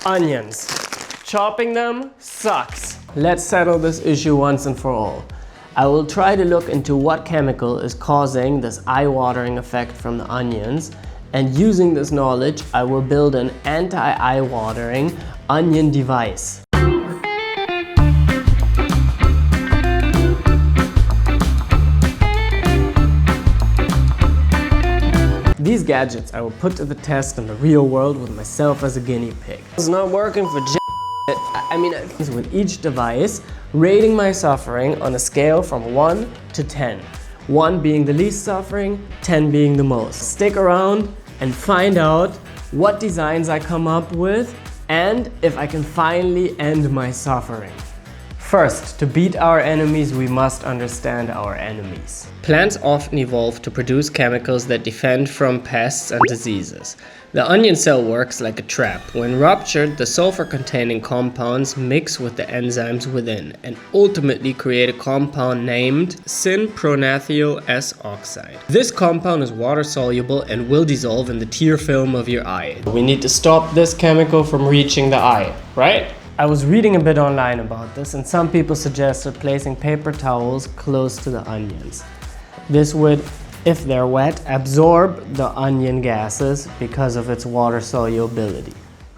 Onions. Chopping them sucks. Let's settle this issue once and for all. I will try to look into what chemical is causing this eye-watering effect from the onions, and using this knowledge, I will build an anti-eye-watering onion device. These gadgets I will put to the test in the real world with myself as a guinea pig. It's not working for I mean, with each device, rating my suffering on a scale from 1 to 10. 1 being the least suffering, 10 being the most. Stick around and find out what designs I come up with and if I can finally end my suffering. First, to beat our enemies, we must understand our enemies. Plants often evolve to produce chemicals that defend from pests and diseases. The onion cell works like a trap. When ruptured, the sulfur-containing compounds mix with the enzymes within and ultimately create a compound named syn-pronaethyl S-oxide. This compound is water-soluble and will dissolve in the tear film of your eye. We need to stop this chemical from reaching the eye, right? I was reading a bit online about this, and some people suggested placing paper towels close to the onions. This would, if they're wet, absorb the onion gases because of its water solubility.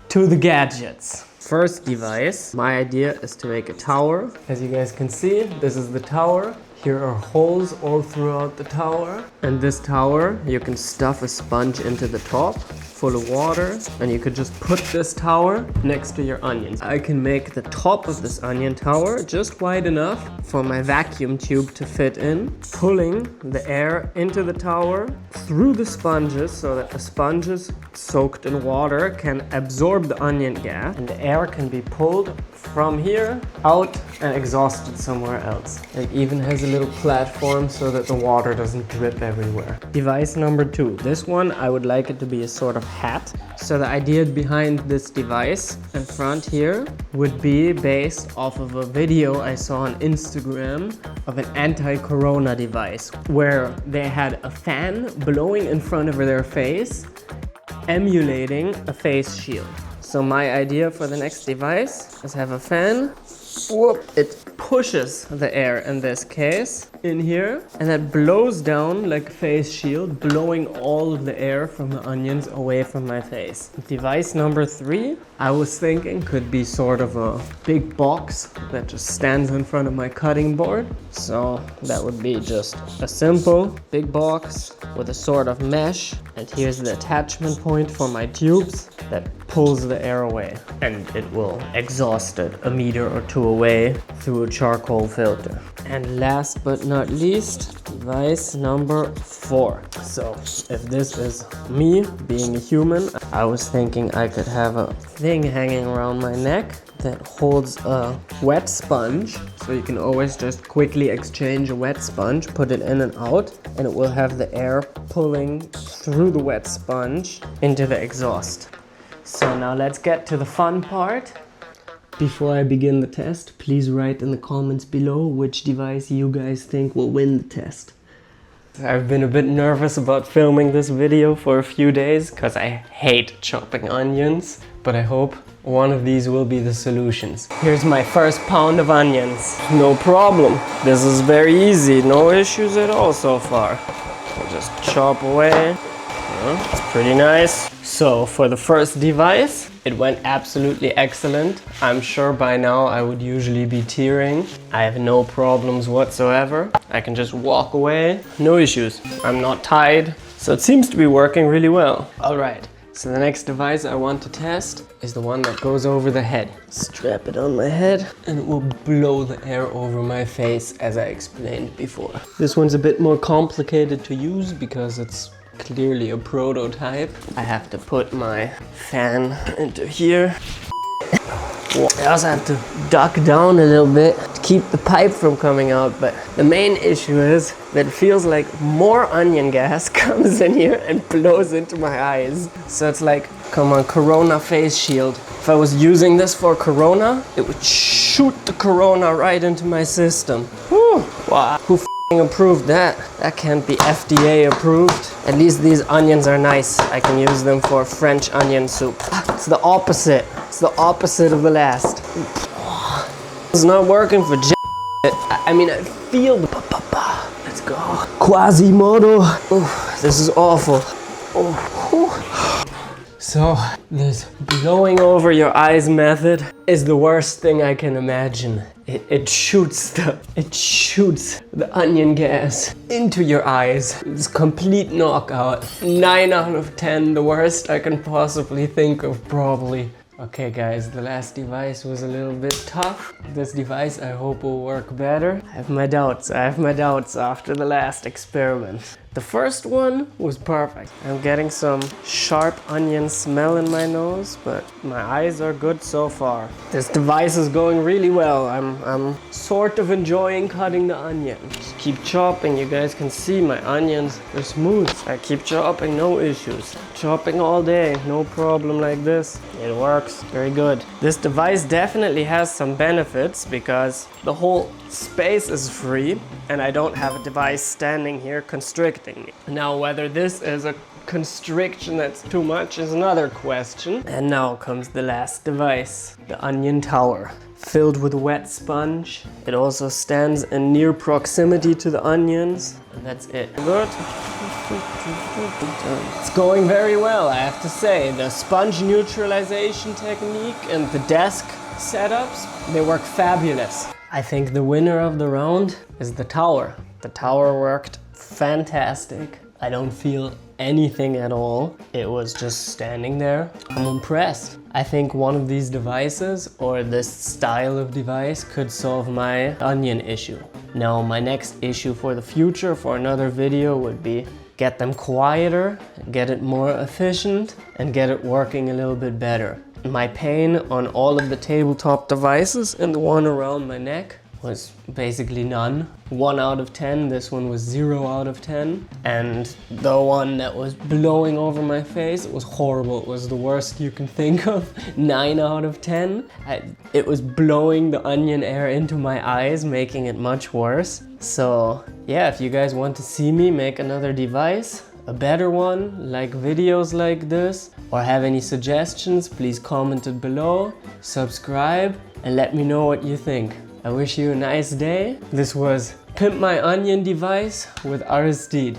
To the gadgets. First device, my idea is to make a tower. As you guys can see, this is the tower. Here are holes all throughout the tower. And this tower, you can stuff a sponge into the top, full of water, and you could just put this tower next to your onions. I can make the top of this onion tower just wide enough for my vacuum tube to fit in, pulling the air into the tower through the sponges so that the sponges soaked in water can absorb the onion gas, and the air can be pulled from here out and exhausted somewhere else. It even has a little platform so that the water doesn't drip everywhere. Device number 2. This one, I would like it to be a sort of hat. So the idea behind this device in front here would be based off of a video I saw on Instagram of an anti-corona device where they had a fan blowing in front of their face, emulating a face shield. So my idea for the next device is have a fan. Whoop, it pushes the air in this case in here, and that blows down like a face shield, blowing all of the air from the onions away from my face. Device number 3, I was thinking could be sort of a big box that just stands in front of my cutting board. So that would be just a simple big box with a sort of mesh, and here's the attachment point for my tubes that pulls the air away, and it will exhaust it a meter or 2 away through a charcoal filter. And last but not least, device number 4. So if this is me being a human, I was thinking I could have a thing hanging around my neck that holds a wet sponge, so you can always just quickly exchange a wet sponge, put it in and out, and it will have the air pulling through the wet sponge into the exhaust. So now let's get to the fun part. Before I begin the test, please write in the comments below which device you guys think will win the test. I've been a bit nervous about filming this video for a few days because I hate chopping onions, but I hope one of these will be the solutions. Here's my first pound of onions. No problem. This is very easy. No issues at all so far. I'll just chop away. It's pretty nice. So for the first device, it went absolutely excellent. I'm sure by now I would usually be tearing. I have no problems whatsoever. I can just walk away. No issues. I'm not tied. So it seems to be working really well. All right. So the next device I want to test is the one that goes over the head. Strap it on my head and it will blow the air over my face as I explained before. This one's a bit more complicated to use because it's clearly a prototype. I have to put my fan into here. I also have to duck down a little bit to keep the pipe from coming out, but the main issue is that it feels like more onion gas comes in here and blows into my eyes. So it's like, come on, Corona face shield. If I was using this for Corona, it would shoot the Corona right into my system. Whew. Wow. Who approved that. That can't be FDA approved. At least these onions are nice. I can use them for French onion soup. It's the opposite. It's the opposite of the last. It's not working for I mean, I feel the Let's go. Quasimodo. Oh, this is awful. So, this blowing over your eyes method is the worst thing I can imagine. It shoots the onion gas into your eyes. It's complete knockout. 9 out of 10, the worst I can possibly think of, probably. Okay guys, the last device was a little bit tough. This device I hope will work better. I have my doubts after the last experiment. The first one was perfect. I'm getting some sharp onion smell in my nose, but my eyes are good so far. This device is going really well. I'm sort of enjoying cutting the onion. Just keep chopping. You guys can see my onions are smooth. I keep chopping, no issues. Chopping all day, no problem like this. It works very good. This device definitely has some benefits because the whole space is free and I don't have a device standing here constricting me. Now, whether this is a constriction that's too much is another question. And now comes the last device, the onion tower. Filled with wet sponge. It also stands in near proximity to the onions. And that's it. Good. It's going very well, I have to say. The sponge neutralization technique and the desk setups, they work fabulous. I think the winner of the round is the tower. The tower worked fantastic. I don't feel anything at all. It was just standing there. I'm impressed. I think one of these devices or this style of device could solve my onion issue. Now, my next issue for the future for another video would be get them quieter, get it more efficient, and get it working a little bit better. My pain on all of the tabletop devices and the one around my neck was basically none. 1 out of 10, this one was 0 out of 10. And the one that was blowing over my face, it was horrible. It was the worst you can think of. 9 out of 10. It was blowing the onion air into my eyes, making it much worse. So yeah, if you guys want to see me make another device, a better one, like videos like this, or have any suggestions, please comment it below, subscribe, and let me know what you think. I wish you a nice day. This was Pimp My Onion Device with Aristide.